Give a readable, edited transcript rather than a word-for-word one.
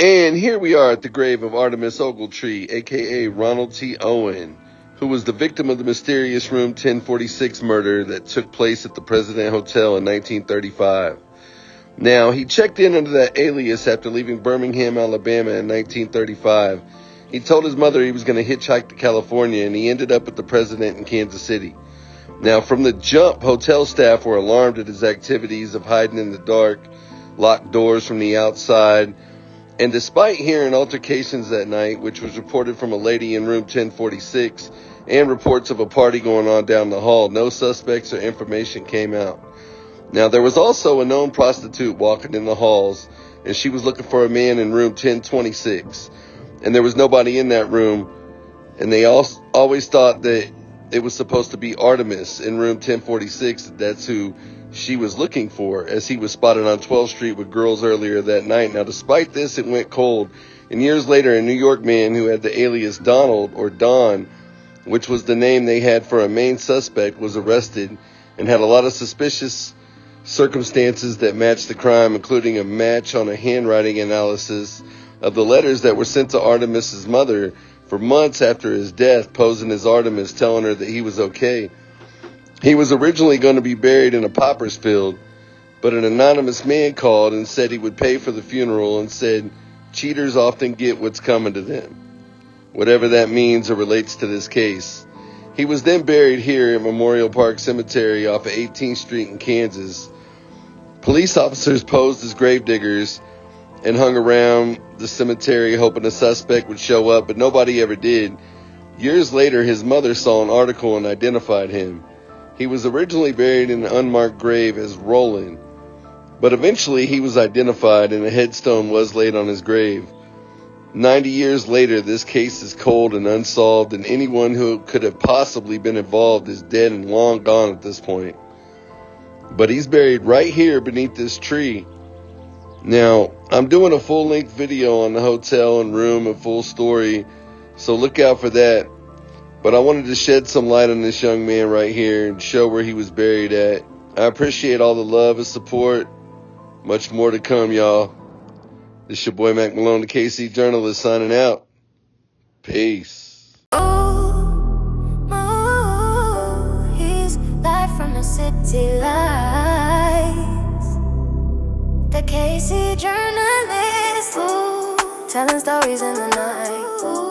And here we are at the grave of Artemus Ogletree, a.k.a. Ronald T. Owen, who was the victim of the mysterious Room 1046 murder that took place at the President Hotel in 1935. Now, he checked in under that alias after leaving Birmingham, Alabama in 1935. He told his mother he was going to hitchhike to California, and he ended up at the President in Kansas City. Now, from the jump, hotel staff were alarmed at his activities of hiding in the dark, locked doors from the outside. And despite hearing altercations that night, which was reported from a lady in room 1046, and reports of a party going on down the hall, no suspects or information came out. Now, there was also a known prostitute walking in the halls, and she was looking for a man in room 1026. And there was nobody in that room, and they always thought that it was supposed to be Artemus in room 1046. That's who she was looking for, as he was spotted on 12th Street with girls earlier that night. Now, despite this, it went cold. And years later, a New York man who had the alias Donald, or Don, which was the name they had for a main suspect, was arrested and had a lot of suspicious circumstances that matched the crime, including a match on a handwriting analysis of the letters that were sent to Artemis's mother for months after his death, posing as Artemus, telling her that he was okay. He was originally going to be buried in a pauper's field, but an anonymous man called and said he would pay for the funeral, and said cheaters often get what's coming to them, whatever that means or relates to this case. He was then buried here at Memorial Park Cemetery off of 18th Street in Kansas. Police officers posed as gravediggers and hung around the cemetery hoping a suspect would show up, but nobody ever did. Years later, his mother saw an article and identified him. He was originally buried in an unmarked grave as Roland, but eventually he was identified and a headstone was laid on his grave. 90 years later, this case is cold and unsolved, and anyone who could have possibly been involved is dead and long gone at this point. But he's buried right here beneath this tree. Now, I'm doing a full-length video on the hotel and room, a full story, so look out for that. But I wanted to shed some light on this young man right here and show where he was buried at. I appreciate all the love and support. Much more to come, y'all. This your boy Mack Malone, the KC journalist, signing out. Peace. He's live from the city lights. The KC journalist, telling stories in the night.